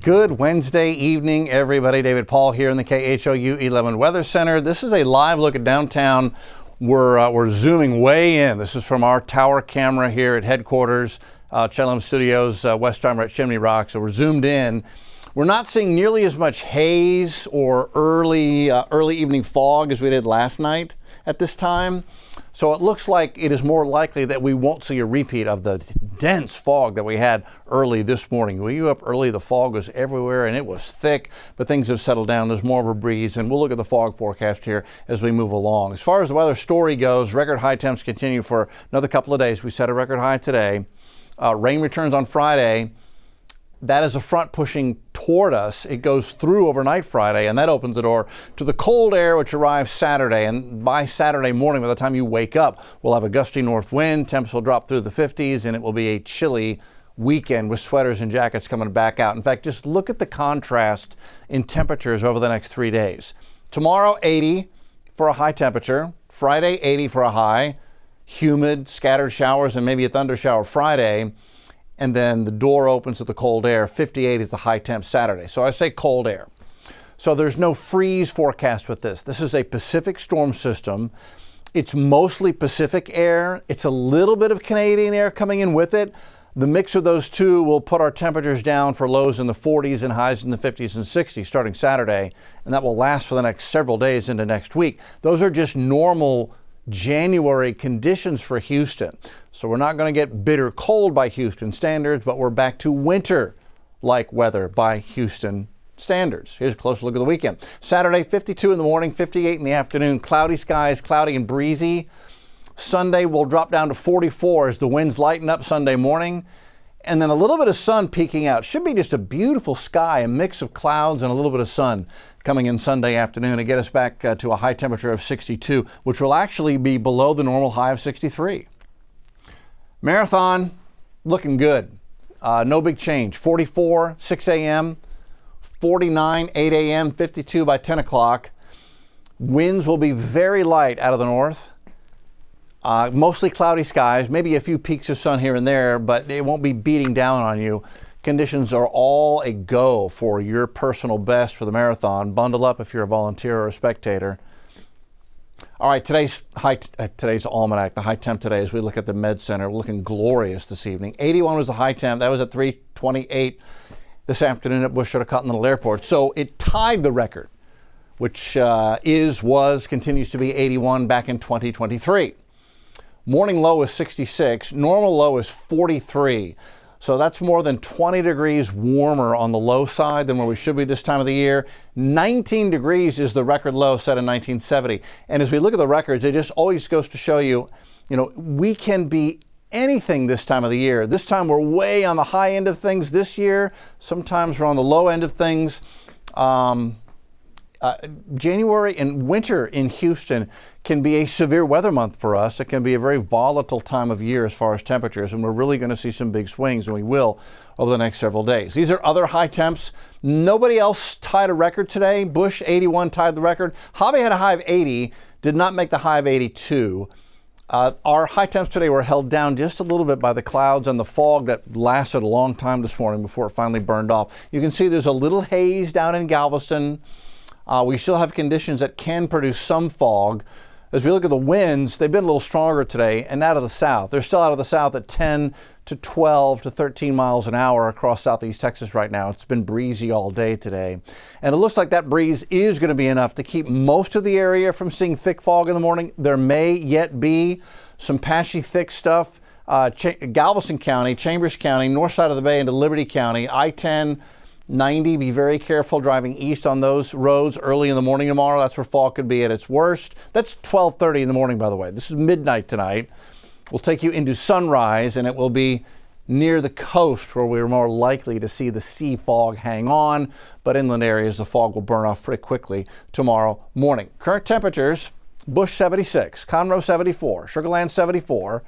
Good Wednesday evening, everybody. David Paul here in the KHOU 11 Weather Center. This is a live look at downtown. We're zooming way in. This is from our tower camera here at headquarters, Chellam Studios, West Armor at Chimney Rock. So we're zoomed in. We're not seeing nearly as much haze or early evening fog as we did last night at this time. So it looks like it is more likely that we won't see a repeat of the dense fog that we had early this morning. When you were up early, the fog was everywhere and it was thick, but things have settled down. There's more of a breeze, and we'll look at the fog forecast here as we move along. As far as the weather story goes, record high temps continue for another couple of days. We set a record high today. Rain returns on Friday. That is a front pushing toward us. It goes through overnight Friday, and that opens the door to the cold air, which arrives Saturday. And by Saturday morning, by the time you wake up, we'll have a gusty north wind. Temps will drop through the 50s, and it will be a chilly weekend with sweaters and jackets coming back out. In fact, just look at the contrast in temperatures over the next 3 days. Tomorrow, 80 for a high temperature. Friday, 80 for a high. Humid, scattered showers, and maybe a thunder shower Friday. And then the door opens to the cold air. 58 is the high temp Saturday. So I say cold air. So there's no freeze forecast with this. This is a Pacific storm system. It's mostly Pacific air. It's a little bit of Canadian air coming in with it. The mix of those two will put our temperatures down for lows in the 40s and highs in the 50s and 60s starting Saturday. And that will last for the next several days into next week. Those are just normal January conditions for Houston. So we're not going to get bitter cold by Houston standards, but we're back to winter-like weather by Houston standards. Here's a closer look at the weekend. Saturday, 52 in the morning, 58 in the afternoon. Cloudy skies, cloudy and breezy. Sunday will drop down to 44 as the winds lighten up Sunday morning. And then a little bit of sun peeking out. Should be just a beautiful sky, a mix of clouds and a little bit of sun coming in Sunday afternoon to get us back to a high temperature of 62, which will actually be below the normal high of 63. Marathon, looking good. No big change. 44, 6 a.m., 49, 8 a.m., 52 by 10 o'clock. Winds will be very light out of the north. Mostly cloudy skies, maybe a few peaks of sun here and there, but it won't be beating down on you. Conditions are all a go for your personal best for the marathon. Bundle up if you're a volunteer or a spectator. All right, today's Almanac, the high temp today, as we look at the Med Center, looking glorious this evening. 81 was the high temp. That was at 3:28 this afternoon at Bush Continental Airport. So it tied the record, which continues to be 81 back in 2023. Morning low is 66. Normal low is 43. So that's more than 20 degrees warmer on the low side than where we should be this time of the year. 19 degrees is the record low set in 1970. And as we look at the records, it just always goes to show you, we can be anything this time of the year. This time we're way on the high end of things this year. Sometimes we're on the low end of things. January and winter in Houston can be a severe weather month for us. It can be a very volatile time of year as far as temperatures, and we're really going to see some big swings, and we will over the next several days. These are other high temps. Nobody else tied a record today. Bush 81 tied the record. Hobby had a high of 80, did not make the high of 82. Our high temps today were held down just a little bit by the clouds and the fog that lasted a long time this morning before it finally burned off. You can see there's a little haze down in Galveston. We still have conditions that can produce some fog. As we look at the winds, they've been a little stronger today and out of the south. They're still out of the south at 10 to 12 to 13 miles an hour across southeast Texas right now. It's been breezy all day today. And it looks like that breeze is going to be enough to keep most of the area from seeing thick fog in the morning. There may yet be some patchy thick stuff. Galveston County, Chambers County, north side of the bay into Liberty County, I-10, 90, be very careful driving east on those roads early in the morning tomorrow. That's where fog could be at its worst. That's 12:30 in the morning, by the way. This is midnight tonight. We'll take you into sunrise, and it will be near the coast where we're more likely to see the sea fog hang on, but inland areas, the fog will burn off pretty quickly tomorrow morning. Current temperatures, Bush 76, Conroe 74, Sugarland 74,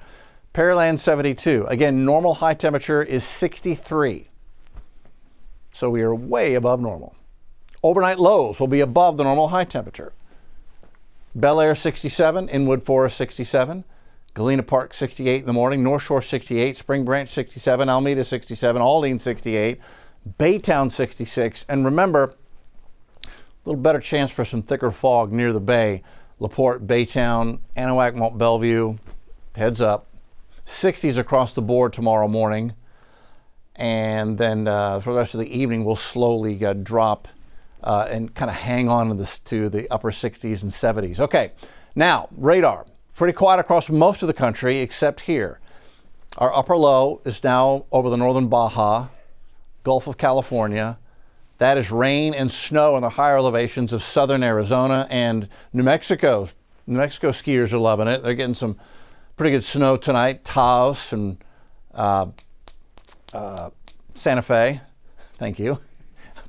Pearland 72. Again, normal high temperature is 63. So we are way above normal. Overnight lows will be above the normal high temperature. Bel Air 67, Inwood Forest 67, Galena Park 68 in the morning, North Shore 68, Spring Branch 67, Alameda 67, Aldine 68, Baytown 66. And remember, a little better chance for some thicker fog near the bay. LaPorte, Baytown, Anahuac, Mont Belvieu, heads up. 60s across the board tomorrow morning. And then for the rest of the evening, we'll slowly drop and kind of hang on to the upper 60s and 70s. Okay, now radar. Pretty quiet across most of the country except here. Our upper low is now over the northern Baja, Gulf of California. That is rain and snow in the higher elevations of southern Arizona and New Mexico. New Mexico skiers are loving it. They're getting some pretty good snow tonight. Taos and Santa Fe. Thank you.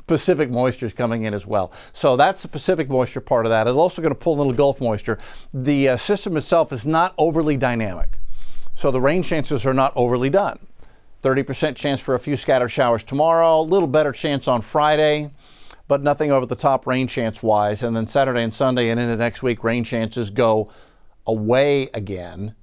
Pacific moisture is coming in as well. So that's the Pacific moisture part of that. It's also going to pull a little Gulf moisture. The system itself is not overly dynamic. So the rain chances are not overly done. 30% chance for a few scattered showers tomorrow, a little better chance on Friday, but nothing over the top rain chance wise. And then Saturday and Sunday and into next week, rain chances go away again.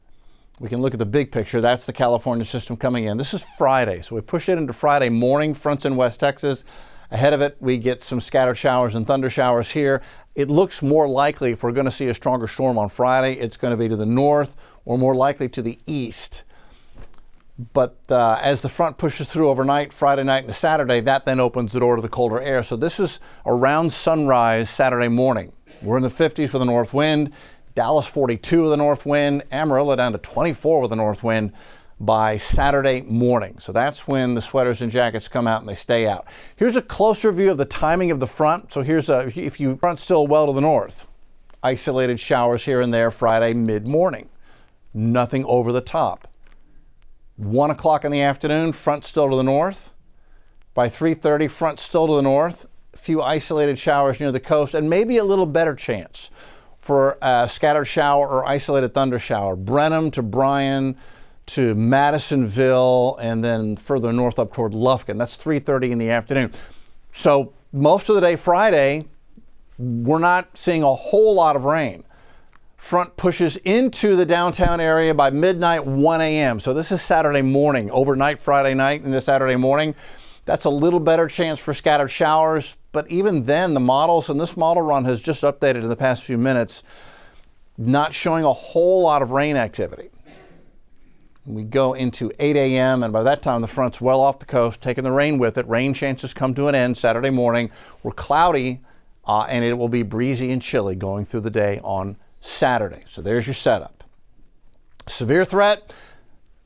We can look at the big picture. That's the California system coming in. This is Friday, so we push it into Friday morning, fronts in West Texas. Ahead of it, we get some scattered showers and thunder showers here. It looks more likely, if we're going to see a stronger storm on Friday, it's going to be to the north or more likely to the east. But as the front pushes through overnight, Friday night into Saturday, that then opens the door to the colder air. So this is around sunrise Saturday morning. We're in the 50s with a north wind. Dallas 42 with a north wind. Amarillo down to 24 with a north wind by Saturday morning. So that's when the sweaters and jackets come out and they stay out. Here's a closer view of the timing of the front. So here's if you front still well to the north, isolated showers here and there Friday mid-morning. Nothing over the top. 1 o'clock in the afternoon, front still to the north. By 3:30, front still to the north. A few isolated showers near the coast and maybe a little better chance for a scattered shower or isolated thunder shower. Brenham to Bryan to Madisonville and then further north up toward Lufkin. That's 3:30 in the afternoon. So most of the day Friday, we're not seeing a whole lot of rain. Front pushes into the downtown area by midnight, 1 a.m. So this is Saturday morning, overnight Friday night into Saturday morning. That's a little better chance for scattered showers. But even then, the models, and this model run has just updated in the past few minutes, not showing a whole lot of rain activity. We go into 8 a.m. and by that time the front's well off the coast, taking the rain with it. Rain chances come to an end Saturday morning. We're cloudy and it will be breezy and chilly going through the day on Saturday. So there's your setup. Severe threat,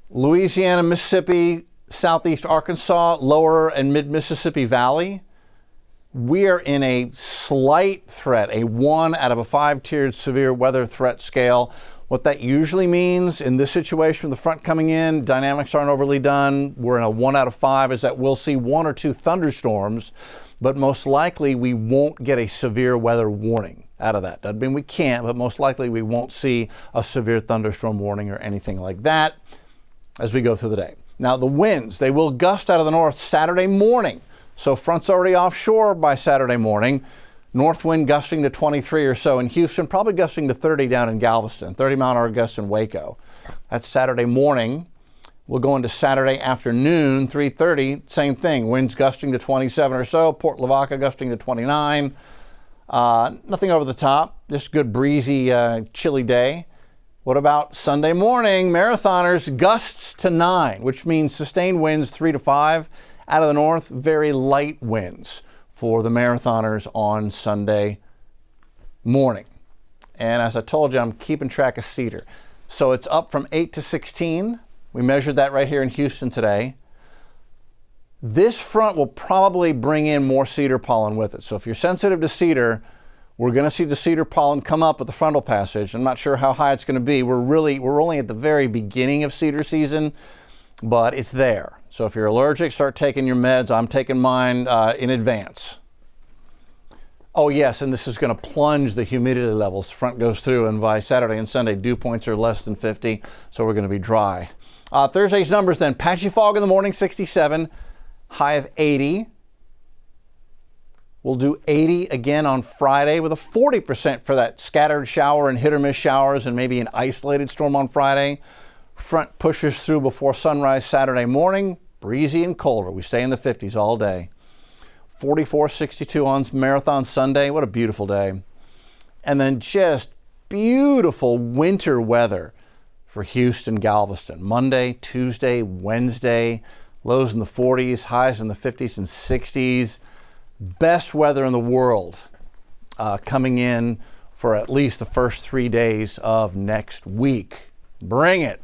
Louisiana, Mississippi, southeast Arkansas, lower and mid-Mississippi Valley. We are in a slight threat, a 1 out of a 5-tiered severe weather threat scale. What that usually means in this situation with the front coming in, dynamics aren't overly done. We're in a 1 out of 5 is that we'll see 1 or 2 thunderstorms, but most likely we won't get a severe weather warning out of that. Doesn't mean we can't, but most likely we won't see a severe thunderstorm warning or anything like that as we go through the day. Now the winds, they will gust out of the north Saturday morning. So front's already offshore by Saturday morning. North wind gusting to 23 or so in Houston, probably gusting to 30 down in Galveston, 30-mile-an-hour gusts in Waco. That's Saturday morning. We'll go into Saturday afternoon, 3:30, same thing. Winds gusting to 27 or so. Port Lavaca gusting to 29. Nothing over the top, just good breezy, chilly day. What about Sunday morning? Marathoners, gusts to 9, which means sustained winds 3 to 5 out of the north, very light winds for the marathoners on Sunday morning. And as I told you, I'm keeping track of cedar. So it's up from 8 to 16. We measured that right here in Houston today. This front will probably bring in more cedar pollen with it. So if you're sensitive to cedar, we're going to see the cedar pollen come up with the frontal passage. I'm not sure how high it's going to be. We're only at the very beginning of cedar season, but it's there. So if you're allergic, start taking your meds. I'm taking mine in advance. Oh yes, and this is going to plunge the humidity levels. Front goes through, and by Saturday and Sunday, dew points are less than 50, so we're going to be dry. Thursday's numbers then, patchy fog in the morning, 67, high of 80. We'll do 80 again on Friday with a 40% for that scattered shower and hit or miss showers and maybe an isolated storm on Friday. Front pushes through before sunrise Saturday morning, breezy and colder. We stay in the 50s all day. 44-62 on Marathon Sunday. What a beautiful day. And then just beautiful winter weather for Houston, Galveston. Monday, Tuesday, Wednesday, lows in the 40s, highs in the 50s and 60s. Best weather in the world coming in for at least the first 3 days of next week. Bring it.